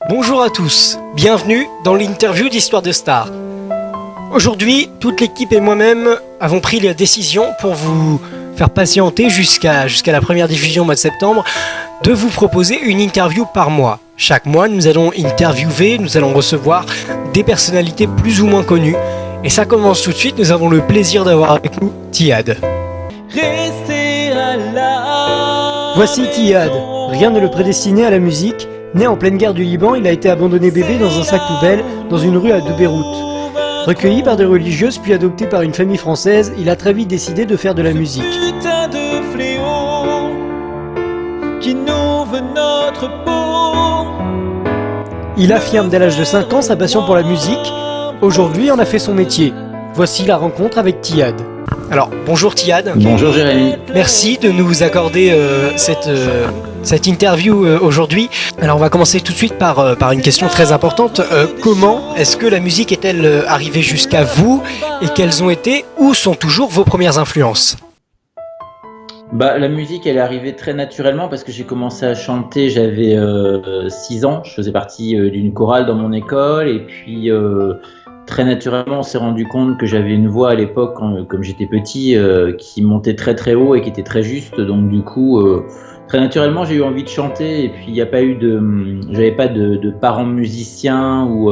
Bonjour à tous, bienvenue dans l'interview d'Histoire de Star. Aujourd'hui, toute l'équipe et moi-même avons pris la décision pour vous faire patienter jusqu'à la première diffusion au mois de septembre, de vous proposer une interview par mois. Chaque mois, nous allons interviewer, nous allons recevoir des personnalités plus ou moins connues. Et ça commence tout de suite, nous avons le plaisir d'avoir avec nous Tihad. Voici Tihad, rien ne le prédestinait à la musique. Né en pleine guerre du Liban, il a été abandonné bébé dans un sac poubelle dans une rue de Beyrouth. Recueilli par des religieuses puis adopté par une famille française, il a très vite décidé de faire de la musique. Il affirme dès l'âge de 5 ans sa passion pour la musique. Aujourd'hui, en a fait son métier. Voici la rencontre avec Tihad. Alors, bonjour Tihad. Bonjour Jérémy. Merci de nous accorder cette interview aujourd'hui. Alors on va commencer tout de suite par une question très importante. Comment est-ce que la musique est-elle arrivée jusqu'à vous et quelles ont été ou sont toujours vos premières influences ? La musique, elle est arrivée très naturellement parce que j'ai commencé à chanter, j'avais 6 ans. Je faisais partie d'une chorale dans mon école et puis très naturellement, on s'est rendu compte que j'avais une voix à l'époque, comme j'étais petit, qui montait très très haut et qui était très juste. Donc du coup, très naturellement, j'ai eu envie de chanter. Et puis il n'y a pas eu j'avais pas de parents musiciens ou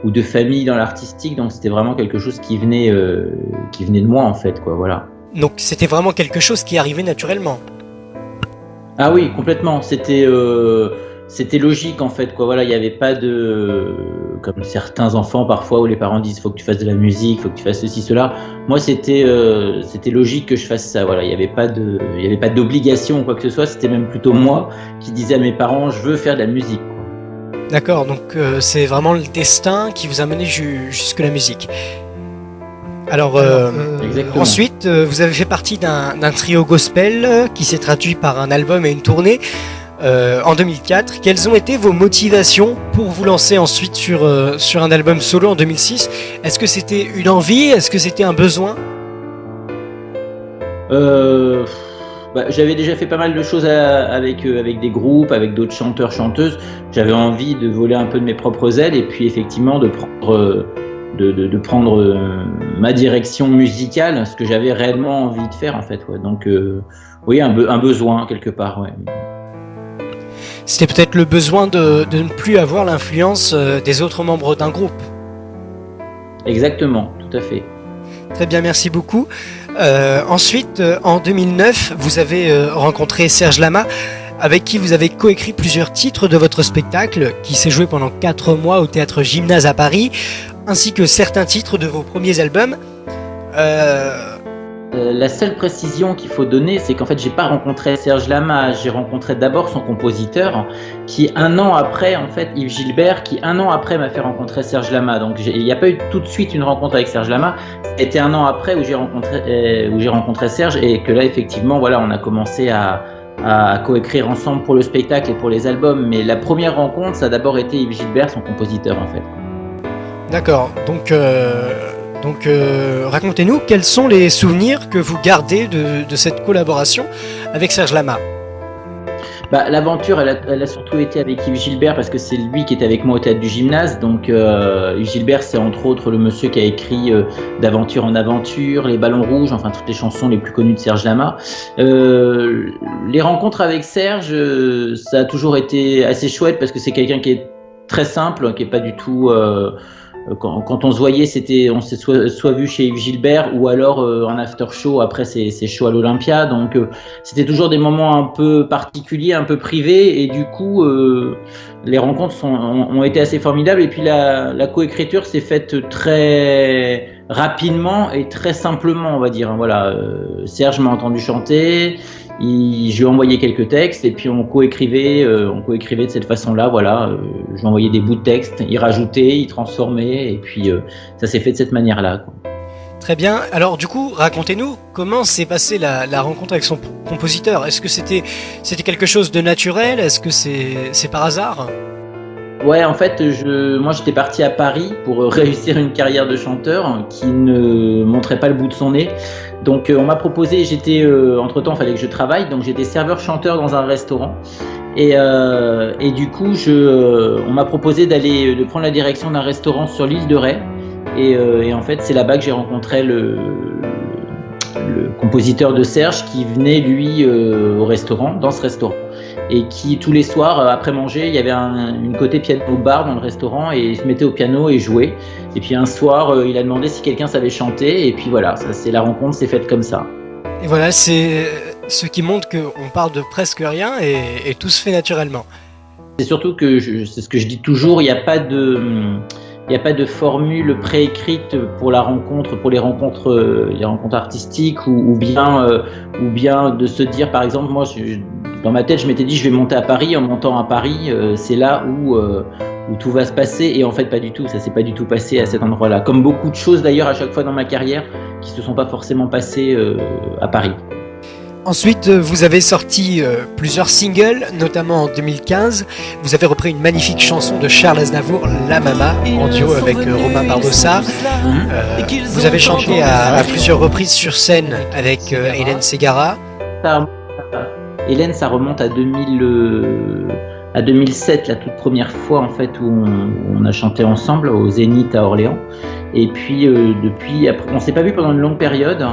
de famille dans l'artistique. Donc c'était vraiment quelque chose qui venait de moi en fait, quoi. Voilà. Donc c'était vraiment quelque chose qui arrivait naturellement. Ah oui, complètement. C'était logique en fait, quoi. Voilà, il n'y avait pas comme certains enfants parfois où les parents disent faut que tu fasses de la musique, faut que tu fasses ceci, cela. Moi c'était logique que je fasse ça. Voilà, il n'y avait pas d'obligation ou quoi que ce soit. C'était même plutôt moi qui disais à mes parents je veux faire de la musique, quoi. D'accord, donc c'est vraiment le destin qui vous a mené jusque la musique. Alors, ensuite, vous avez fait partie d'un trio gospel qui s'est traduit par un album et une tournée en 2004. Quelles ont été vos motivations pour vous lancer ensuite sur un album solo en 2006 ? Est-ce que c'était une envie ? Est-ce que c'était un besoin ? J'avais déjà fait pas mal de choses avec des groupes, avec d'autres chanteurs, chanteuses. J'avais envie de voler un peu de mes propres ailes et puis effectivement de prendre ma direction musicale, ce que j'avais réellement envie de faire en fait. Ouais. Donc oui, un besoin quelque part. Ouais. C'était peut-être le besoin de ne plus avoir l'influence des autres membres d'un groupe. Exactement, tout à fait. Très bien, merci beaucoup. Ensuite, en 2009, vous avez rencontré Serge Lama, avec qui vous avez coécrit plusieurs titres de votre spectacle, qui s'est joué pendant 4 mois au Théâtre Gymnase à Paris, ainsi que certains titres de vos premiers albums. La seule précision qu'il faut donner, c'est qu'en fait, j'ai pas rencontré Serge Lama, j'ai rencontré d'abord son compositeur, qui 1 an après, en fait, Yves Gilbert, qui 1 an après m'a fait rencontrer Serge Lama. Donc, il n'y a pas eu tout de suite une rencontre avec Serge Lama. C'était 1 an après où j'ai rencontré Serge et que là, effectivement, voilà, on a commencé à coécrire ensemble pour le spectacle et pour les albums. Mais la première rencontre, ça a d'abord été Yves Gilbert, son compositeur, en fait. D'accord. Donc, racontez-nous quels sont les souvenirs que vous gardez de cette collaboration avec Serge Lama. L'aventure, elle a surtout été avec Yves Gilbert parce que c'est lui qui était avec moi au Théâtre du Gymnase. Donc Yves Gilbert, c'est entre autres le monsieur qui a écrit d'Aventure en Aventure, Les Ballons Rouges, enfin toutes les chansons les plus connues de Serge Lama. Les rencontres avec Serge, ça a toujours été assez chouette parce que c'est quelqu'un qui est très simple, qui est pas du tout... Quand on se voyait, on s'est soit vu chez Yves Gilbert ou alors en after show après ses shows à l'Olympia. Donc c'était toujours des moments un peu particuliers, un peu privés, et du coup les rencontres ont été assez formidables. Et puis la coécriture s'est faite très rapidement et très simplement, on va dire. Voilà, Serge m'a entendu chanter. Je lui ai envoyé quelques textes et puis on coécrivait de cette façon-là. Voilà, je lui envoyais des bouts de texte, il rajoutait, il transformait et puis ça s'est fait de cette manière-là, quoi. Très bien. Alors du coup, racontez-nous comment s'est passée la rencontre avec son compositeur. Est-ce que c'était quelque chose de naturel ? Est-ce que c'est par hasard ? Ouais, en fait, moi j'étais parti à Paris pour réussir une carrière de chanteur qui ne montrait pas le bout de son nez. Donc on m'a proposé, entre-temps il fallait que je travaille, donc j'étais serveur-chanteur dans un restaurant. Et du coup, on m'a proposé de prendre la direction d'un restaurant sur l'île de Ré. Et en fait, c'est là-bas que j'ai rencontré le compositeur de Serge qui venait, lui, dans ce restaurant. Et qui, tous les soirs, après manger, il y avait une côté piano-bar dans le restaurant et il se mettait au piano et jouait. Et puis un soir, il a demandé si quelqu'un savait chanter. Et puis voilà, la rencontre s'est faite comme ça. Et voilà, c'est ce qui montre qu'on parle de presque rien et tout se fait naturellement. C'est surtout que, c'est ce que je dis toujours, il n'y a pas de formule préécrite pour la rencontre, pour les rencontres artistiques ou bien de se dire, par exemple, moi, dans ma tête, je m'étais dit, je vais monter à Paris. En montant à Paris, c'est là où tout va se passer. Et en fait, pas du tout. Ça s'est pas du tout passé à cet endroit-là. Comme beaucoup de choses, d'ailleurs, à chaque fois dans ma carrière, qui se sont pas forcément passées à Paris. Ensuite, vous avez sorti plusieurs singles, notamment en 2015. Vous avez repris une magnifique chanson de Charles Aznavour, La Mama, en duo avec Romain Barbossa. Vous avez chanté à plusieurs reprises sur scène avec Hélène Ségara. Hélène, ça remonte à 2007, la toute première fois en fait où on a chanté ensemble au Zénith à Orléans. Et puis depuis, après, on s'est pas vu pendant une longue période.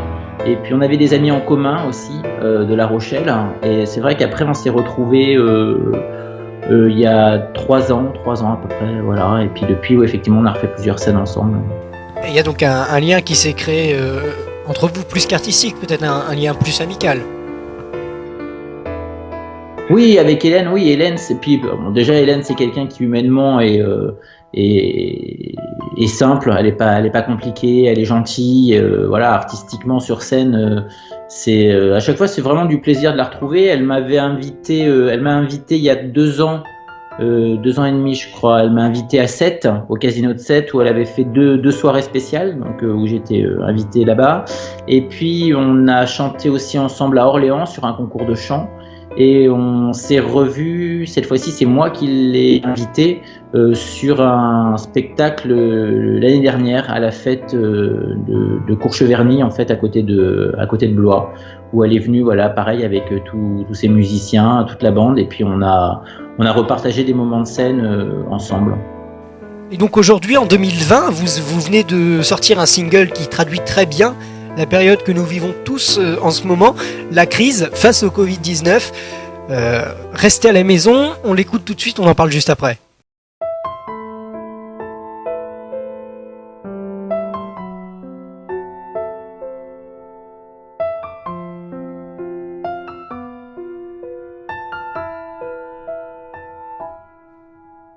Et puis on avait des amis en commun aussi de La Rochelle. Et c'est vrai qu'après on s'est retrouvés il y a 3 ans à peu près, voilà. Et puis depuis, effectivement, on a refait plusieurs scènes ensemble. Et il y a donc un lien qui s'est créé entre vous, plus qu'artistique, peut-être un lien plus amical. Oui, avec Hélène, déjà Hélène, c'est quelqu'un qui humainement est simple, elle est pas compliquée, elle est gentille, voilà, artistiquement sur scène, à chaque fois c'est vraiment du plaisir de la retrouver. Elle m'a invité il y a 2 ans, 2 ans et demi je crois, elle m'a invité à Sète, au Casino de Sète, où elle avait fait deux soirées spéciales, donc où j'étais invité là-bas. Et puis on a chanté aussi ensemble à Orléans sur un concours de chant. Et on s'est revus, cette fois-ci c'est moi qui l'ai invité sur un spectacle l'année dernière à la fête de Courcheverny, en fait à côté de Blois, où elle est venue, voilà, pareil avec tous ces musiciens, toute la bande, et puis on a repartagé des moments de scène ensemble. Et donc aujourd'hui, en 2020, vous venez de sortir un single qui traduit très bien la période que nous vivons tous en ce moment, la crise face au Covid-19. Restez à la maison, on l'écoute tout de suite, on en parle juste après.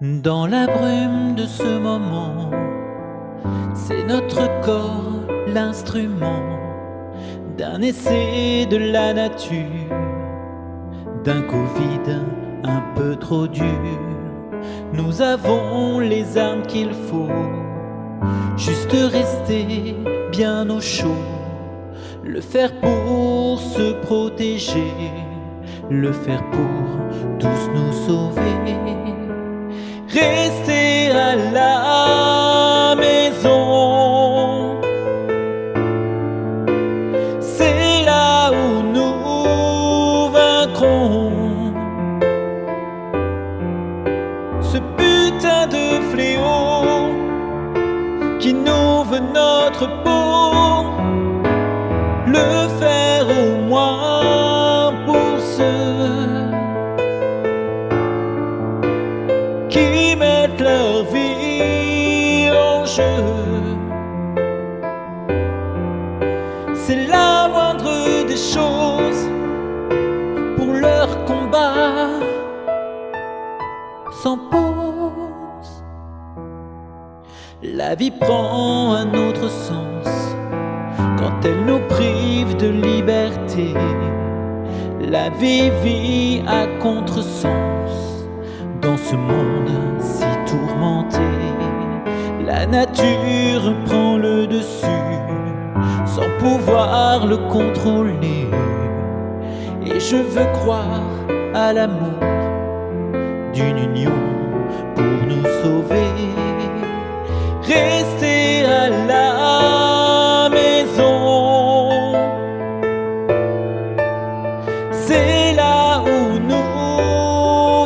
Dans la brume de ce moment, c'est notre corps l'instrument d'un essai de la nature, d'un Covid un peu trop dur. Nous avons les armes qu'il faut, juste rester bien au chaud, le faire pour se protéger, le faire pour tous nous sauver. Rester à la maison, c'est là où nous vaincrons ce putain de fléau qui nous veut notre peau. Le faire au moins pour ceux qui mettent leur vie en jeu. C'est la moindre des choses pour leur combat sans pause. La vie prend un autre sens quand elle nous prive de liberté. La vie vit à contresens dans ce monde si tourmenté. La nature prend le dessus sans pouvoir le contrôler. Et je veux croire à l'amour d'une union pour nous sauver. Rester à la maison, c'est là où nous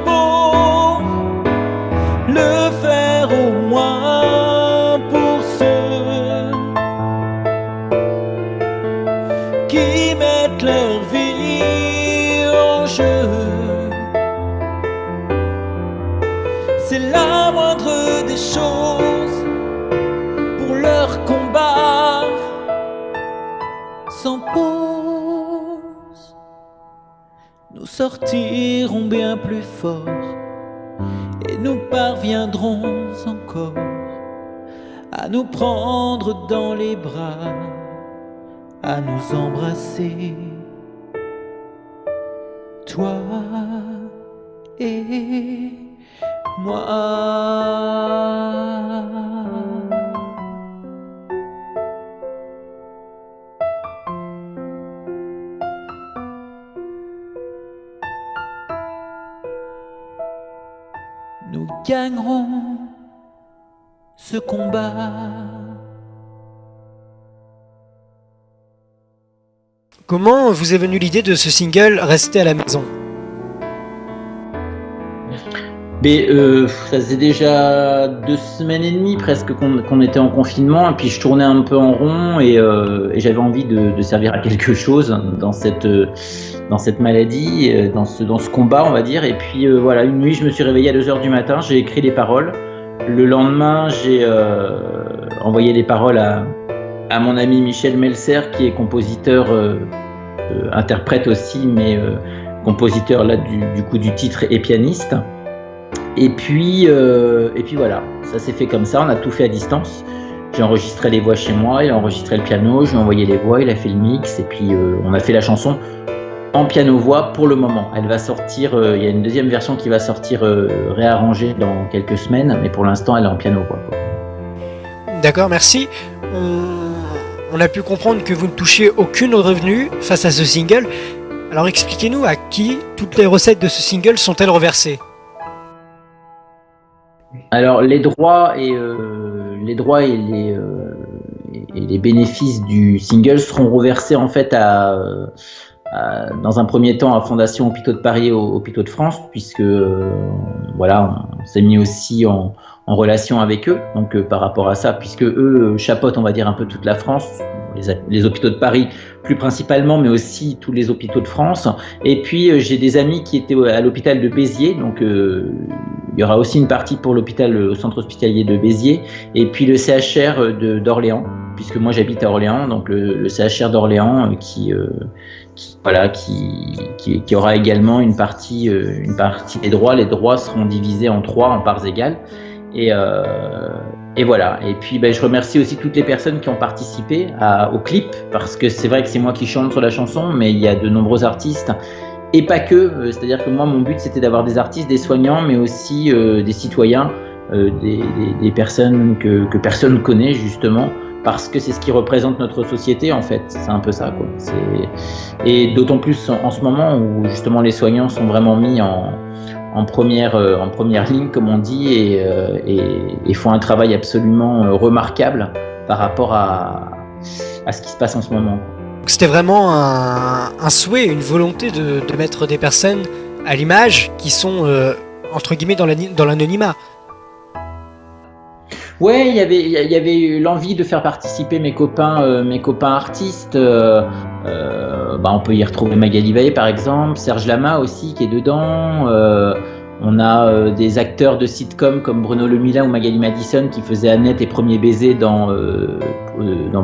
peau, le faire au moins pour ceux qui mettent leur vie en jeu. C'est la moindre des choses pour leur combat sans pause. Nous sortirons bien plus forts et nous parviendrons encore à nous prendre dans les bras, à nous embrasser, toi et moi. Nous gagnerons ce combat. Comment vous est venue l'idée de ce single Rester à la maison ? Mais ça faisait déjà 2 semaines et demie presque qu'on était en confinement, et puis je tournais un peu en rond et j'avais envie de servir à quelque chose dans cette maladie, dans ce combat, on va dire. Et puis voilà, une nuit je me suis réveillé à 2h du matin, j'ai écrit les paroles. Le lendemain j'ai envoyé les paroles à mon ami Michel Melser, qui est compositeur, interprète aussi, mais compositeur là du coup du titre et pianiste. Et puis voilà, ça s'est fait comme ça, on a tout fait à distance. J'ai enregistré les voix chez moi, il a enregistré le piano, je lui ai envoyé les voix, il a fait le mix, et puis on a fait la chanson en piano-voix pour le moment. Elle va sortir, il y a une deuxième version qui va sortir réarrangée dans quelques semaines, mais pour l'instant elle est en piano-voix, quoi. D'accord, merci. On a pu comprendre que vous ne touchez aucune revenu face à ce single. Alors expliquez-nous à qui toutes les recettes de ce single sont-elles reversées ? Alors les droits et les bénéfices du single seront reversés en fait dans un premier temps à Fondation Hôpitaux de Paris et aux Hôpitaux de France, puisque voilà, on s'est mis aussi en relation avec eux, donc par rapport à ça, puisque eux chapeautent, on va dire, un peu toute la France, les hôpitaux de Paris plus principalement, mais aussi tous les hôpitaux de France. Et puis j'ai des amis qui étaient à l'hôpital de Béziers, donc il y aura aussi une partie pour l'hôpital, au centre hospitalier de Béziers, et puis le CHR d'Orléans, puisque moi j'habite à Orléans, donc le CHR d'Orléans qui aura également une partie des droits. Les droits seront divisés en parts égales. Et voilà. Et puis je remercie aussi toutes les personnes qui ont participé au clip, parce que c'est vrai que c'est moi qui chante sur la chanson, mais il y a de nombreux artistes, et pas que. C'est-à-dire que moi, mon but, c'était d'avoir des artistes, des soignants, mais aussi des citoyens, des personnes que personne ne connaît, justement, parce que c'est ce qui représente notre société, en fait. C'est un peu ça, quoi. Et d'autant plus en ce moment où justement les soignants sont vraiment mis en première ligne, comme on dit, et font un travail absolument remarquable par rapport à ce qui se passe en ce moment. C'était vraiment un souhait, une volonté de mettre des personnes à l'image qui sont entre guillemets dans l'anonymat. Ouais, il y avait eu l'envie de faire participer mes copains artistes. On peut y retrouver Magali Vaillé par exemple, Serge Lama aussi qui est dedans. On a des acteurs de sitcom comme Bruno Lemilin ou Magali Madison qui faisaient Annette et Premier Baiser dans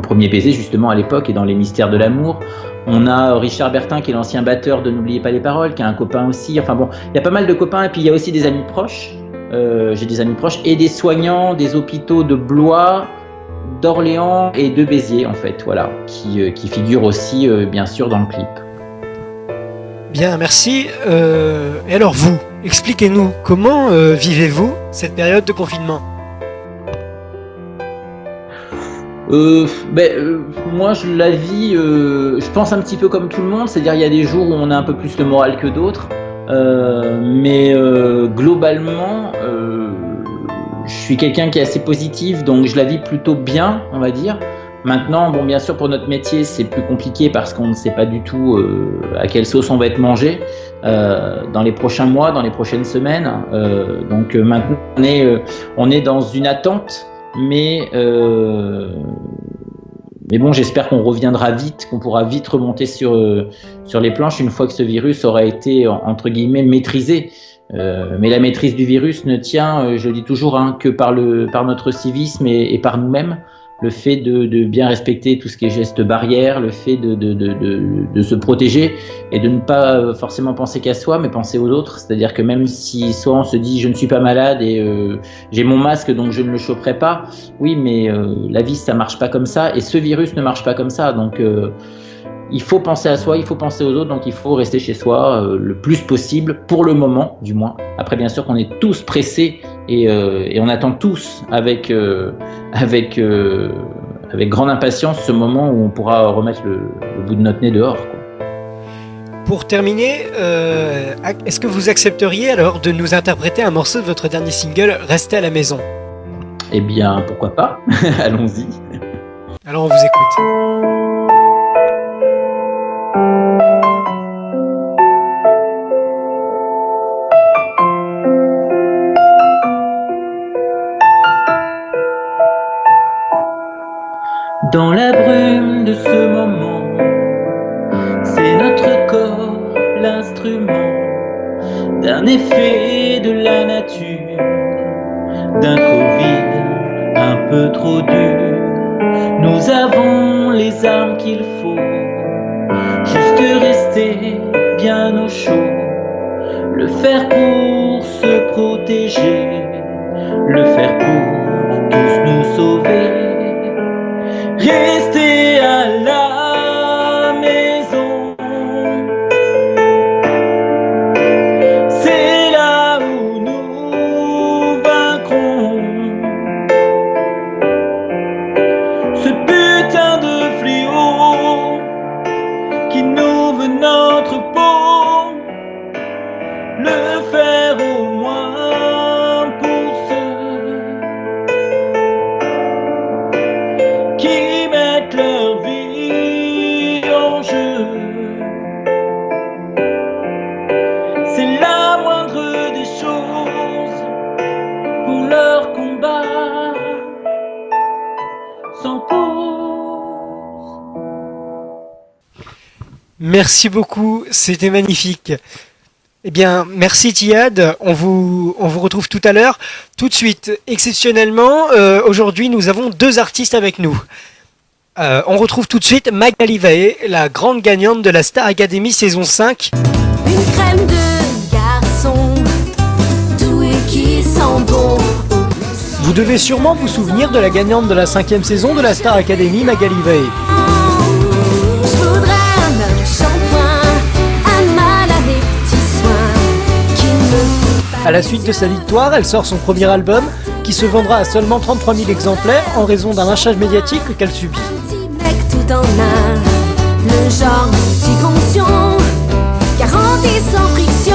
Premier Baiser justement à l'époque, et dans Les Mystères de l'amour. On a Richard Bertin qui est l'ancien batteur de N'oubliez pas les paroles, qui est un copain aussi. Enfin bon, il y a pas mal de copains, et puis il y a aussi des amis proches. J'ai des amis proches et des soignants des hôpitaux de Blois, d'Orléans et de Béziers, en fait, voilà, qui figurent aussi bien sûr dans le clip. Bien, merci. Et alors vous, expliquez-nous, comment vivez-vous cette période de confinement ? Moi je la vis, je pense un petit peu comme tout le monde, c'est-à-dire il y a des jours où on a un peu plus le moral que d'autres, mais globalement je suis quelqu'un qui est assez positif, donc je la vis plutôt bien, on va dire. Maintenant, bon, bien sûr, pour notre métier, c'est plus compliqué parce qu'on ne sait pas du tout à quelle sauce on va être mangé dans les prochains mois, dans les prochaines semaines. Donc maintenant, on est dans une attente, mais bon, j'espère qu'on reviendra vite, qu'on pourra vite remonter sur les planches une fois que ce virus aura été, entre guillemets, maîtrisé. Mais la maîtrise du virus ne tient, je le dis toujours, que par notre civisme et par nous-mêmes. Le fait de bien respecter tout ce qui est gestes barrières, le fait de se protéger et de ne pas forcément penser qu'à soi, mais penser aux autres. C'est-à-dire que même si soit on se dit je ne suis pas malade et j'ai mon masque donc je ne le choperai pas, oui, mais la vie ça marche pas comme ça et ce virus ne marche pas comme ça. Donc il faut penser à soi, il faut penser aux autres, donc il faut rester chez soi le plus possible, pour le moment du moins. Après bien sûr qu'on est tous pressés et on attend tous avec grande impatience ce moment où on pourra remettre le bout de notre nez dehors, quoi. Pour terminer, est-ce que vous accepteriez alors de nous interpréter un morceau de votre dernier single, Restez à la maison ? Eh bien, pourquoi pas. Allons-y. Alors on vous écoute. Dans la brume de ce moment, c'est notre corps l'instrument d'un effet de la nature, d'un Covid un peu trop dur. Nous avons les armes qu'il faut, juste rester bien au chaud, le faire pour se protéger, le faire pour tous nous sauver. Restez à la maison, c'est là où nous vaincrons ce putain de fléau qui nous veut notre peau. Le faire au moins pour ceux qui mettent leur vie en jeu. C'est la moindre des choses pour leur combat sans pause. Merci beaucoup, c'était magnifique. Eh bien, merci Tiad, on vous retrouve tout à l'heure. Tout de suite, exceptionnellement, aujourd'hui nous avons 2 artistes avec nous. On retrouve tout de suite Magali Vaé, la grande gagnante de la Star Academy saison 5. Une crème de garçon, doux et qui sent bon. Vous devez sûrement vous souvenir de la gagnante de la 5e saison de la Star Academy, Magali Vaé. Je voudrais un shampoing, un mal à des petits soins qui me... À la suite de sa victoire, elle sort son premier album, qui se vendra à seulement 33 000 exemplaires en raison d'un lynchage médiatique qu'elle subit. Un petit mec tout en un, le genre multifonction, garantie sans friction.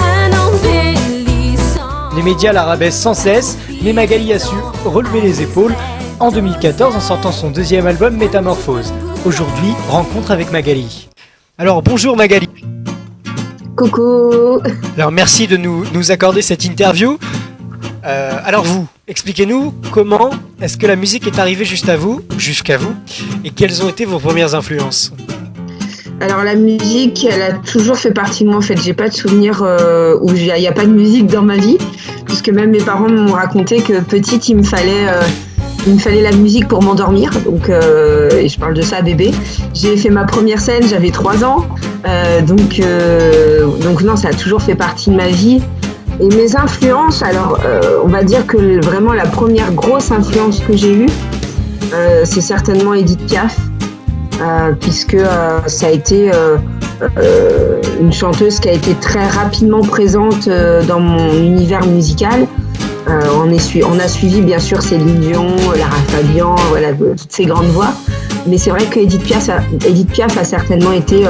Un embellissant. Les médias la rabaissent sans cesse, mais Magali a su relever les épaules en 2014 en sortant son 2e album Métamorphose. Aujourd'hui, rencontre avec Magali. Alors bonjour Magali. Coucou. Alors merci de nous accorder cette interview. Alors vous, expliquez-nous comment est-ce que la musique est arrivée jusqu'à vous, et quelles ont été vos premières influences ? Alors la musique, elle a toujours fait partie de moi en fait. J'ai pas de souvenir où il n'y a pas de musique dans ma vie, puisque même mes parents m'ont raconté que petite il me fallait la musique pour m'endormir. Donc et je parle de ça bébé. J'ai fait ma première scène, j'avais 3 ans. Donc non, ça a toujours fait partie de ma vie. Et mes influences, alors on va dire que vraiment la première grosse influence que j'ai eue, c'est certainement Édith Piaf, puisque ça a été une chanteuse qui a été très rapidement présente dans mon univers musical. On a suivi bien sûr Céline Dion, Lara Fabian, voilà, toutes ces grandes voix. Mais c'est vrai que Édith Piaf a certainement été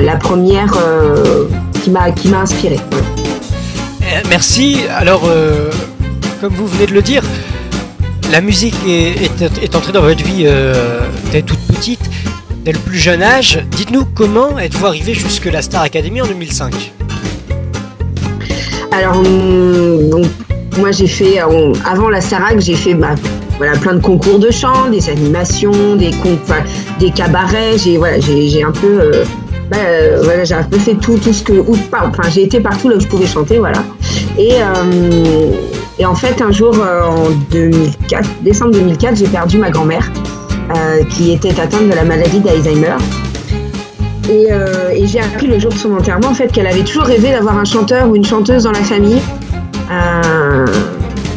la première qui m'a inspirée. Merci. Alors, comme vous venez de le dire, la musique est entrée dans votre vie dès toute petite, dès le plus jeune âge. Dites-nous, comment êtes-vous arrivé jusque la Star Academy en 2005 ? Alors, donc, moi j'ai fait, avant la Starac, j'ai fait plein de concours de chant, des animations, des cabarets. J'ai un peu, j'ai un peu fait tout ce que, j'ai été partout là où je pouvais chanter, voilà. Et en fait, un jour, en décembre 2004, j'ai perdu ma grand-mère, qui était atteinte de la maladie d'Alzheimer. Et j'ai appris le jour de son enterrement, en fait, qu'elle avait toujours rêvé d'avoir un chanteur ou une chanteuse dans la famille.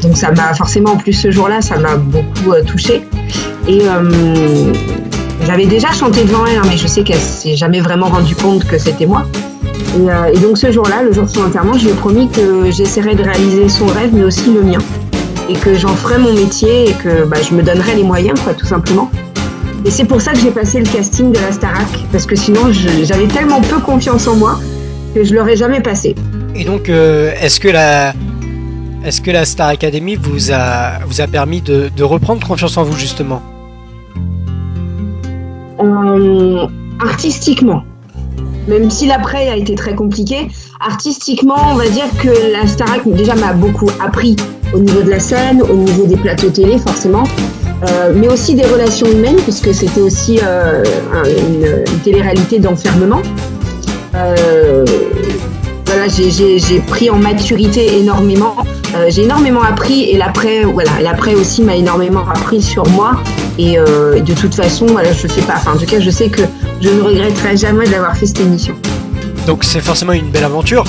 Donc ça m'a forcément, en plus ce jour-là, ça m'a beaucoup touchée. Et j'avais déjà chanté devant elle, mais je sais qu'elle s'est jamais vraiment rendue compte que c'était moi. Et donc ce jour-là, le jour de son enterrement, je lui ai promis que j'essaierais de réaliser son rêve, mais aussi le mien. Et que j'en ferais mon métier et que je me donnerais les moyens, quoi, tout simplement. Et c'est pour ça que j'ai passé le casting de la Starac, parce que sinon j'avais tellement peu confiance en moi que je l'aurais jamais passé. Et donc, est-ce que la Star Academy vous a permis de reprendre confiance en vous, justement ? Artistiquement, même si l'après a été très compliqué, artistiquement, on va dire que la Starac déjà m'a beaucoup appris au niveau de la scène, au niveau des plateaux télé, forcément. Mais aussi des relations humaines, puisque c'était aussi une télé-réalité d'enfermement. J'ai pris en maturité énormément. J'ai énormément appris et l'après aussi m'a énormément appris sur moi. Et de toute façon, je sais pas. En tout cas, je sais que je ne regretterai jamais d'avoir fait cette émission. Donc c'est forcément une belle aventure.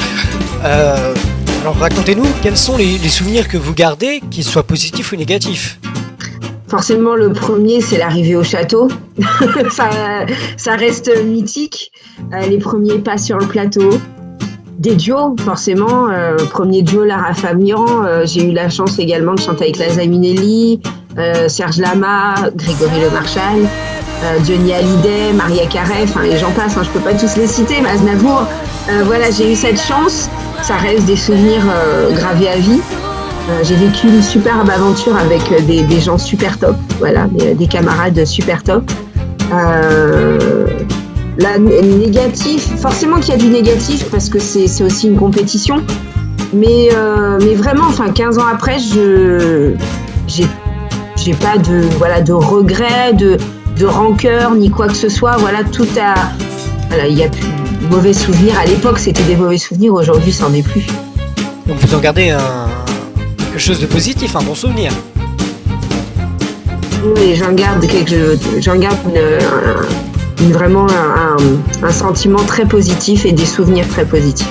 Alors racontez-nous, quels sont les souvenirs que vous gardez, qu'ils soient positifs ou négatifs ? Forcément, le premier, c'est l'arrivée au château. ça reste mythique. Les premiers pas sur le plateau. Des duos, forcément. Premier duo, Lara Fabian. J'ai eu la chance également de chanter avec Liza Minnelli, Serge Lama, Grégory Le Marchal, Johnny Hallyday, Maria Carey, et j'en passe. Je peux pas tous les citer, mais Aznavour. J'ai eu cette chance. Ça reste des souvenirs gravés à vie. J'ai vécu une superbe aventure avec des gens super top, des camarades super top. Négatif, forcément qu'il y a du négatif parce que c'est aussi une compétition, mais vraiment, 15 ans après, j'ai pas de regrets, de rancœur ni quoi que ce soit. Il y a plus de mauvais souvenirs. À l'époque, c'était des mauvais souvenirs. Aujourd'hui, ça n'en est plus. Donc vous en gardez quelque chose de positif, un bon souvenir. Oui, j'en garde vraiment un sentiment très positif et des souvenirs très positifs.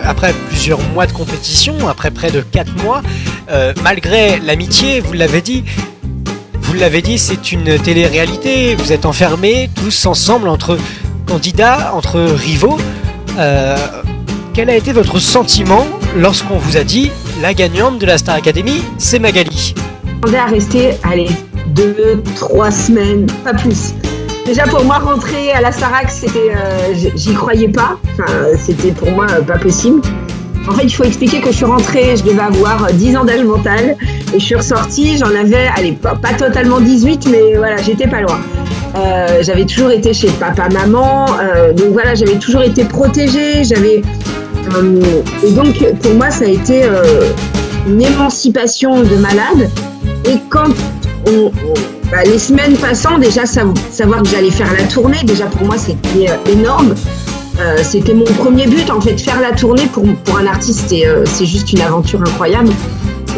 Après plusieurs mois de compétition, après près de 4 mois, malgré l'amitié, vous l'avez dit, c'est une télé-réalité, vous êtes enfermés tous ensemble entre candidats, entre rivaux. Quel a été votre sentiment lorsqu'on vous a dit la gagnante de la Star Academy, c'est Magali ? Je m'attendais à rester, 2-3 semaines, pas plus. Déjà pour moi, rentrer à la Starac, j'y croyais pas. C'était pour moi pas possible. En fait, il faut expliquer que je suis rentrée, je devais avoir 10 ans d'âge mental. Et je suis ressortie, j'en avais, pas totalement 18, mais j'étais pas loin. J'avais toujours été chez papa, maman. Donc j'avais toujours été protégée. Et donc, pour moi, ça a été une émancipation de malade. Et quand les semaines passant, déjà savoir que j'allais faire la tournée, déjà pour moi c'était énorme. C'était mon premier but, en fait, faire la tournée pour un artiste, c'est juste une aventure incroyable.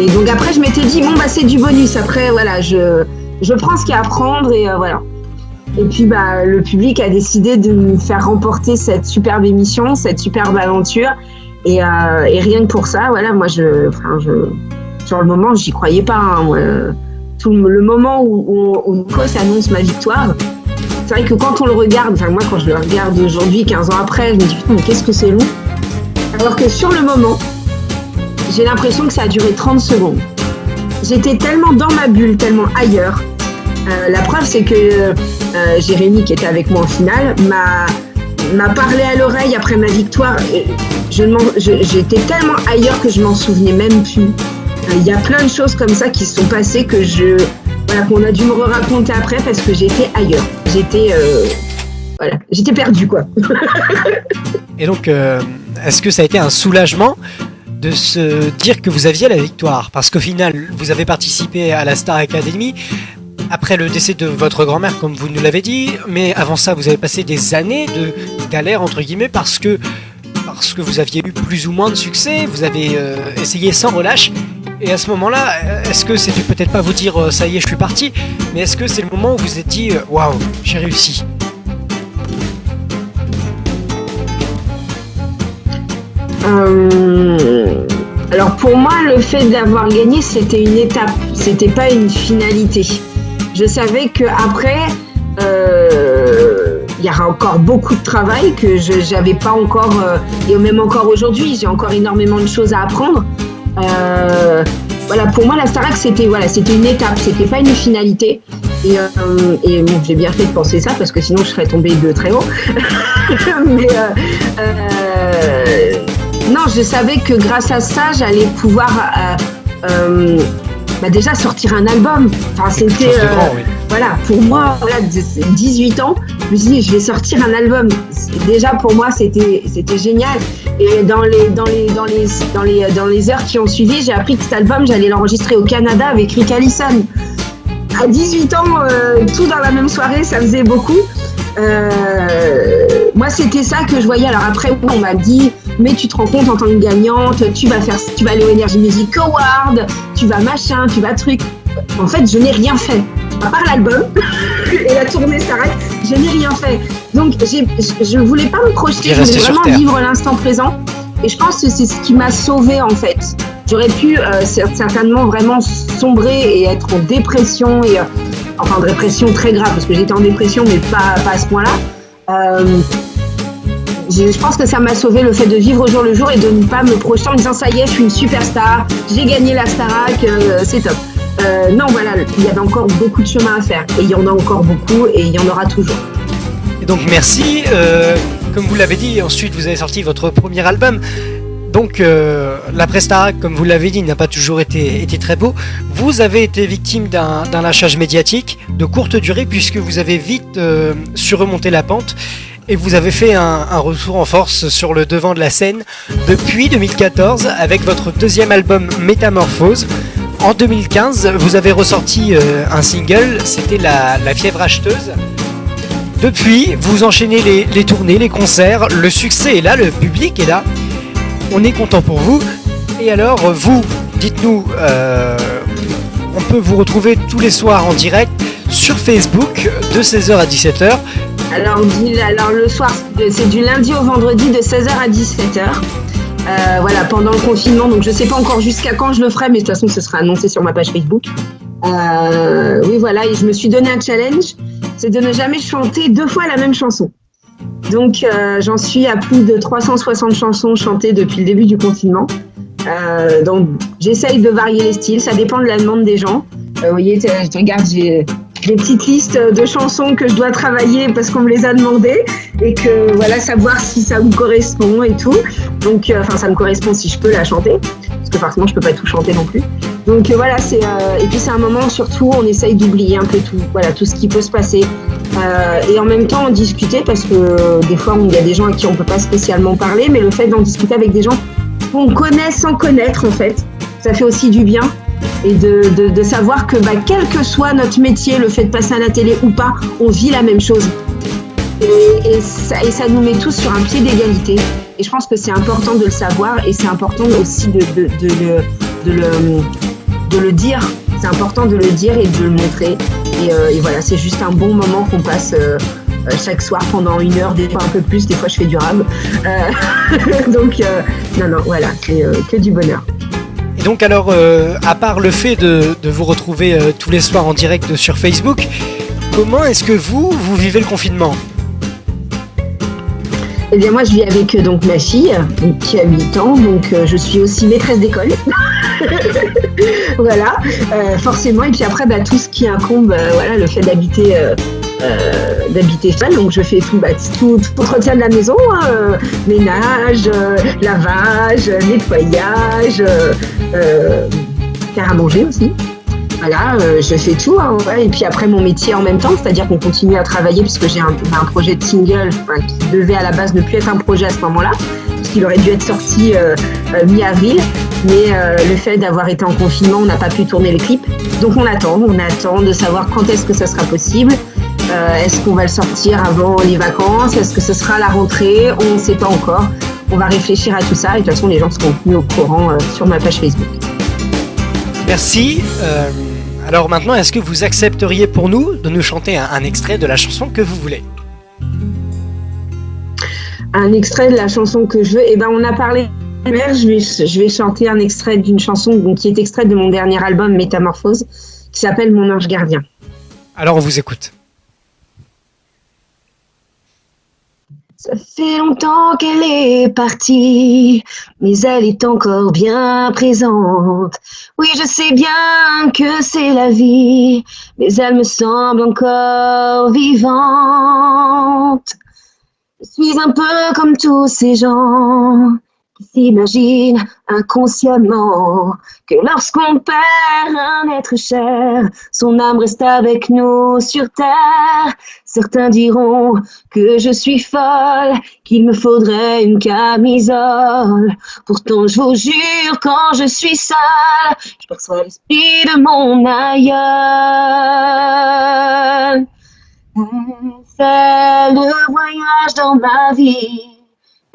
Et donc après je m'étais dit c'est du bonus. Après je prends ce qu'il y a à prendre et voilà. Et puis le public a décidé de me faire remporter cette superbe émission, cette superbe aventure. Et rien que pour ça, moi sur le moment j'y croyais pas. Tout le moment où Nico s'annonce ma victoire, c'est vrai que quand on le regarde, moi quand je le regarde aujourd'hui, 15 ans après, je me dis putain mais qu'est-ce que c'est long. Alors que sur le moment, j'ai l'impression que ça a duré 30 secondes. J'étais tellement dans ma bulle, tellement ailleurs. La preuve c'est que Jérémy qui était avec moi en finale m'a parlé à l'oreille après ma victoire. J'étais tellement ailleurs que je m'en souvenais même plus. Il y a plein de choses comme ça qui se sont passées qu'on a dû me raconter après parce que j'étais ailleurs. J'étais perdue, quoi. Et donc, est-ce que ça a été un soulagement de se dire que vous aviez la victoire? Parce qu'au final, vous avez participé à la Star Academy après le décès de votre grand-mère, comme vous nous l'avez dit, mais avant ça, vous avez passé des années de galère, entre guillemets, parce que vous aviez eu plus ou moins de succès, vous avez essayé sans relâche. Et à ce moment-là, est-ce que c'était peut-être pas vous dire ça y est, je suis parti, mais est-ce que c'est le moment où vous vous êtes dit waouh, j'ai réussi? Alors pour moi, le fait d'avoir gagné, c'était une étape, c'était pas une finalité. Je savais qu'après, il y aura encore beaucoup de travail que j'avais pas encore, et même encore aujourd'hui, j'ai encore énormément de choses à apprendre. Pour moi, la Starac, c'était une étape, c'était pas une finalité. Et bon, j'ai bien fait de penser ça parce que sinon je serais tombée de très haut. Mais non, je savais que grâce à ça, j'allais pouvoir déjà sortir un album. Enfin, c'était voilà, pour moi, 18 ans, je me suis dit, je vais sortir un album. Déjà pour moi, c'était génial. Et dans les heures qui ont suivi, j'ai appris que cet album, j'allais l'enregistrer au Canada avec Rick Allison. À 18 ans, tout dans la même soirée, ça faisait beaucoup. Moi, c'était ça que je voyais. Alors après, on m'a dit, mais tu te rends compte en tant que gagnante, tu vas aller au Energy Music Award, tu vas machin, tu vas truc. En fait, je n'ai rien fait. À part l'album et la tournée Starac, je n'ai rien fait. Donc, je voulais pas me projeter, je voulais vraiment vivre l'instant présent. Et je pense que c'est ce qui m'a sauvée, en fait. J'aurais pu certainement vraiment sombrer et être en dépression, en dépression très grave, parce que j'étais en dépression, mais pas à ce point-là. Je pense que ça m'a sauvé le fait de vivre au jour le jour et de ne pas me projeter en me disant ça y est, je suis une superstar, j'ai gagné la Starac, c'est top. Non, voilà, il y avait encore beaucoup de chemin à faire. Et il y en a encore beaucoup et il y en aura toujours. Et donc merci, comme vous l'avez dit, ensuite vous avez sorti votre premier album. Donc l'après-Starac, comme vous l'avez dit, n'a pas toujours été très beau. Vous avez été victime d'un lâchage médiatique de courte durée puisque vous avez vite surremonté la pente et vous avez fait un retour en force sur le devant de la scène depuis 2014 avec votre deuxième album Métamorphose. En 2015, vous avez ressorti un single, c'était la fièvre acheteuse. Depuis, vous enchaînez les tournées, les concerts, le succès est là, le public est là. On est content pour vous. Et alors, vous, dites-nous, on peut vous retrouver tous les soirs en direct sur Facebook de 16h à 17h. Alors le soir, c'est du lundi au vendredi de 16h à 17h. Voilà, pendant le confinement, donc je sais pas encore jusqu'à quand je le ferai, mais de toute façon ce sera annoncé sur ma page Facebook. Oui, voilà, et je me suis donné un challenge, c'est de ne jamais chanter 2 fois la même chanson. Donc j'en suis à plus de 360 chansons chantées depuis le début du confinement. Donc j'essaye de varier les styles, ça dépend de la demande des gens. Vous voyez, je regarde, j'ai des petites listes de chansons que je dois travailler parce qu'on me les a demandées et que voilà, savoir si ça me correspond et tout. Donc, ça me correspond si je peux la chanter parce que forcément je peux pas tout chanter non plus. Donc voilà, et puis c'est un moment surtout on essaye d'oublier un peu tout, voilà, tout ce qui peut se passer et en même temps en discuter parce que des fois il y a des gens à qui on peut pas spécialement parler, mais le fait d'en discuter avec des gens qu'on connaît sans connaître en fait, ça fait aussi du bien. Et de savoir que quel que soit notre métier, le fait de passer à la télé ou pas, on vit la même chose. Et ça nous met tous sur un pied d'égalité. Et je pense que c'est important de le savoir et c'est important aussi de le dire. C'est important de le dire et de le montrer. Et voilà, c'est juste un bon moment qu'on passe chaque soir pendant 1 heure, des fois un peu plus, des fois je fais du rap. Donc, non, voilà, c'est que du bonheur. Et donc alors, à part le fait de vous retrouver tous les soirs en direct sur Facebook, comment est-ce que vous vivez le confinement ? Eh bien moi je vis avec donc ma fille qui a 8 ans, donc je suis aussi maîtresse d'école. Voilà, forcément. Et puis après tout ce qui incombe, voilà, le fait d'habiter d'habiter seule, donc je fais tout entretien de la maison, ménage, lavage, nettoyage, faire à manger aussi. Voilà, je fais tout, hein, ouais. Et puis après mon métier en même temps, c'est-à-dire qu'on continue à travailler puisque j'ai un projet de single qui devait à la base ne plus être un projet à ce moment-là, puisqu'il aurait dû être sorti mi-avril, mais le fait d'avoir été en confinement, on n'a pas pu tourner les clips. Donc on attend de savoir quand est-ce que ça sera possible. Est-ce qu'on va le sortir avant les vacances? Est-ce que ce sera la rentrée? On ne sait pas encore. On va réfléchir à tout ça et de toute façon les gens seront tenus au courant sur ma page Facebook. Merci. Alors maintenant, est-ce que vous accepteriez pour nous de nous chanter un extrait de la chanson que vous voulez? Un extrait de la chanson que je veux? Eh ben, on a parlé. Je vais chanter un extrait d'une chanson qui est extrait de mon dernier album Métamorphose, qui s'appelle Mon ange gardien. Alors on vous écoute. Ça fait longtemps qu'elle est partie, mais elle est encore bien présente. Oui, je sais bien que c'est la vie, mais elle me semble encore vivante. Je suis un peu comme tous ces gens qui s'imaginent inconsciemment que lorsqu'on perd un être cher, son âme reste avec nous sur terre. Certains diront que je suis folle, qu'il me faudrait une camisole. Pourtant, je vous jure, quand je suis seule, je perçois l'esprit de mon aïeul. C'est le voyage dans ma vie.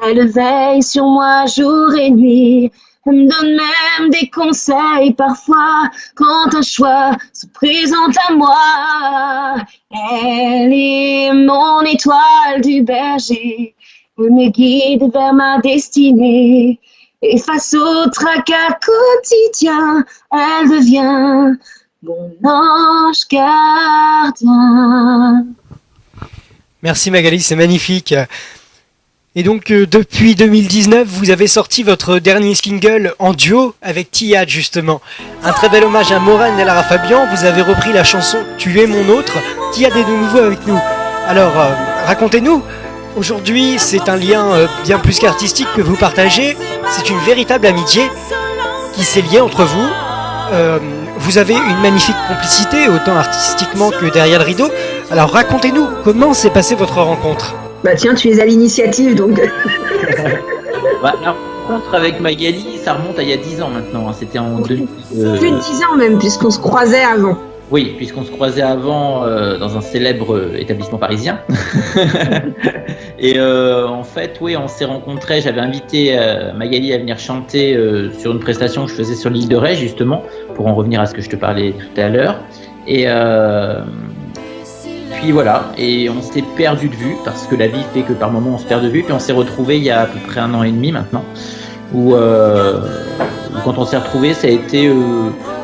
Elle veille sur moi jour et nuit. Elle me donne même des conseils parfois quand un choix se présente à moi. Elle est mon étoile du berger. Elle me guide vers ma destinée. Et face au tracas quotidien, elle devient mon ange gardien. Merci Magali, c'est magnifique. Et donc depuis 2019, vous avez sorti votre dernier single en duo avec Tiyad justement. Un très bel hommage à Morane et Lara Fabian. Vous avez repris la chanson Tu es mon autre. Tiyad est de nouveau avec nous. Alors racontez-nous. Aujourd'hui, c'est un lien bien plus qu'artistique que vous partagez. C'est une véritable amitié qui s'est liée entre vous. Vous avez une magnifique complicité, autant artistiquement que derrière le rideau. Alors racontez-nous, comment s'est passée votre rencontre? Bah tiens, tu es à l'initiative, donc... La rencontre avec Magali, ça remonte à il y a 10 ans maintenant. Hein. C'était en 2000. Plus de 10 ans même, puisqu'on se croisait avant. Oui, puisqu'on se croisait avant dans un célèbre établissement parisien. Et en fait, oui, on s'est rencontrés. J'avais invité Magali à venir chanter sur une prestation que je faisais sur l'île de Ré, justement, pour en revenir à ce que je te parlais tout à l'heure. Et puis voilà, et on s'est perdu de vue, parce que la vie fait que par moments on se perd de vue. Puis on s'est retrouvés il y a à peu près 1 an et demi maintenant, où quand on s'est retrouvés, ça a été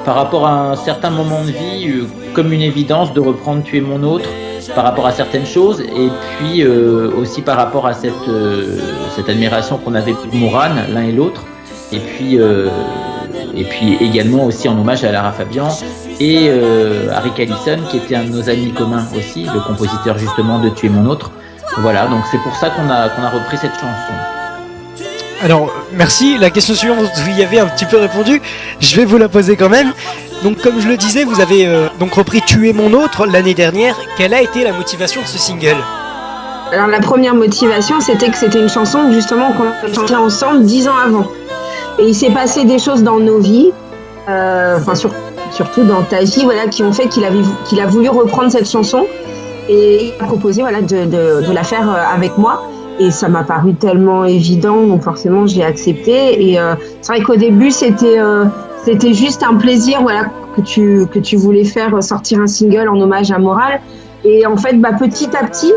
par rapport à un certain moment de vie comme une évidence de reprendre Tu es mon autre par rapport à certaines choses, et puis aussi par rapport à cette admiration qu'on avait pour Morane l'un et l'autre, et puis également aussi en hommage à Lara Fabian et à Rick Allison, qui était un de nos amis communs aussi, le compositeur justement de Tu es mon autre. Voilà, donc c'est pour ça qu'on a repris cette chanson. Alors, merci. La question suivante, vous y avez un petit peu répondu. Je vais vous la poser quand même. Donc, comme je le disais, vous avez donc repris Tu es mon autre l'année dernière. Quelle a été la motivation de ce single? Alors, la première motivation, c'était que c'était une chanson justement qu'on chantait ensemble 10 ans avant. Et il s'est passé des choses dans nos vies, surtout dans ta vie, voilà, qui ont fait qu'il a voulu reprendre cette chanson. Et il a proposé de la faire avec moi. Et ça m'a paru tellement évident, donc forcément j'ai accepté. Et c'est vrai qu'au début c'était juste un plaisir, que tu voulais faire sortir un single en hommage à Morane. Et en fait, petit à petit,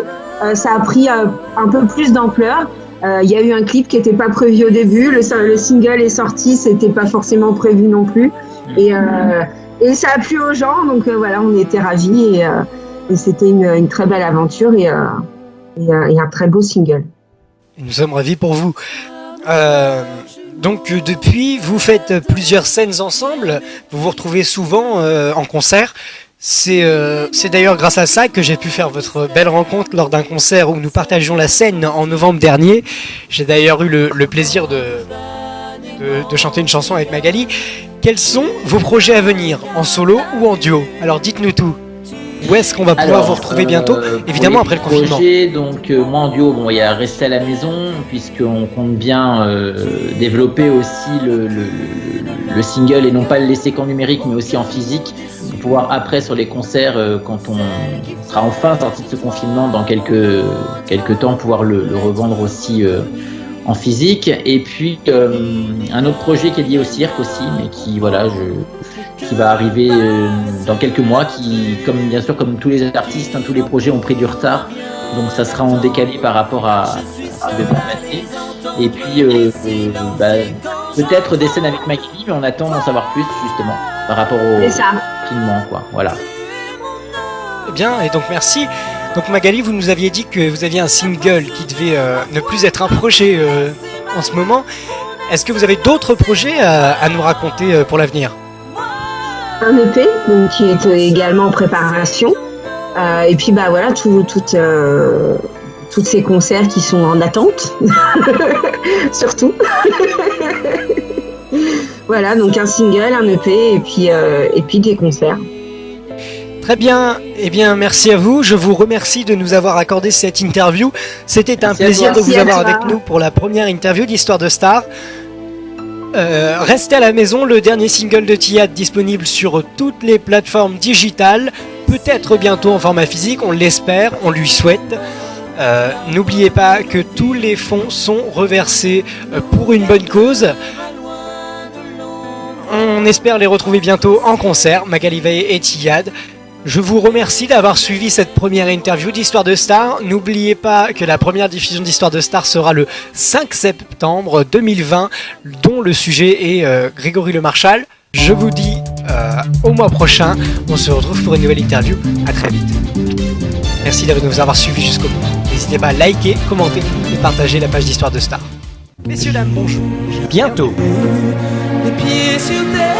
ça a pris un peu plus d'ampleur. Il y a eu un clip qui n'était pas prévu au début. Le single est sorti, c'était pas forcément prévu non plus. Et ça a plu aux gens, donc on était ravis. Et c'était une très belle aventure et un très beau single. Et nous sommes ravis pour vous. Donc depuis, vous faites plusieurs scènes ensemble, vous vous retrouvez souvent en concert. C'est d'ailleurs grâce à ça que j'ai pu faire votre belle rencontre lors d'un concert où nous partagions la scène en novembre dernier. J'ai d'ailleurs eu le plaisir de chanter une chanson avec Magali. Quels sont vos projets à venir, en solo ou en duo? Alors dites-nous tout. Où est-ce qu'on va pouvoir vous retrouver bientôt? Évidemment après le confinement. Projets, donc moi en duo, bon, il y a Rester à la maison, puisqu'on compte bien développer aussi le single et non pas le laisser qu'en numérique mais aussi en physique, pour pouvoir après sur les concerts, quand on sera enfin sorti de ce confinement dans quelques temps, pouvoir le revendre aussi en physique. Et puis un autre projet qui est lié au cirque aussi, mais qui va arriver dans quelques mois, qui, bien sûr comme tous les artistes, tous les projets ont pris du retard, donc ça sera en décalé par rapport à de l'an passé. Et puis peut-être des scènes avec Magali, mais on attend d'en savoir plus justement par rapport au confinement, quoi. Voilà. Eh bien, et donc merci. Donc Magali, vous nous aviez dit que vous aviez un single qui devait ne plus être un projet en ce moment. Est-ce que vous avez d'autres projets à nous raconter pour l'avenir? Un EP donc, qui est également en préparation. Et puis voilà, toutes ces concerts qui sont en attente, surtout. Voilà, donc un single, un EP et puis des concerts. Très bien, eh bien merci à vous, je vous remercie de nous avoir accordé cette interview. C'était un plaisir de vous avoir avec nous pour la première interview d'Histoire de Star. Restez à la maison, le dernier single de Tiad disponible sur toutes les plateformes digitales, peut-être bientôt en format physique, on l'espère, on lui souhaite. N'oubliez pas que tous les fonds sont reversés pour une bonne cause. On espère les retrouver bientôt en concert, Magali Veil et Tiad. Je vous remercie d'avoir suivi cette première interview d'Histoire de Star. N'oubliez pas que la première diffusion d'Histoire de Star sera le 5 septembre 2020, dont le sujet est Grégory Le Marchal. Je vous dis au mois prochain. On se retrouve pour une nouvelle interview. À très vite. Merci de nous avoir suivis jusqu'au bout. N'hésitez pas à liker, commenter et partager la page d'Histoire de Star. Messieurs, dames, bonjour. Bientôt. Les pieds sur terre.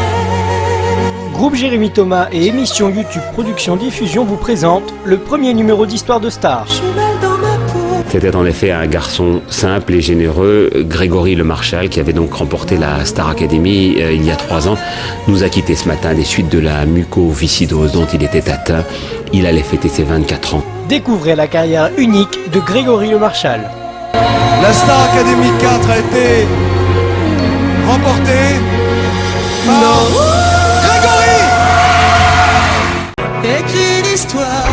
Groupe Jérémy Thomas et émission YouTube Production Diffusion vous présentent le premier numéro d'Histoire de Star. C'était en effet un garçon simple et généreux, Grégory Le Marchal, qui avait donc remporté la Star Academy il y a 3 ans, nous a quittés ce matin des suites de la mucoviscidose dont il était atteint. Il allait fêter ses 24 ans. Découvrez la carrière unique de Grégory Le Marchal. La Star Academy 4 a été remportée par Grégory. Écris l'histoire.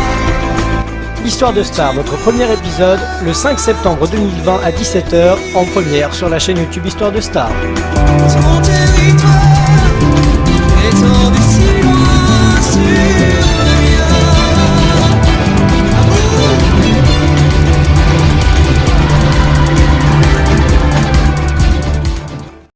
Histoire de Star, votre premier épisode, le 5 septembre 2020 à 17h, en première sur la chaîne YouTube Histoire de Star. Monter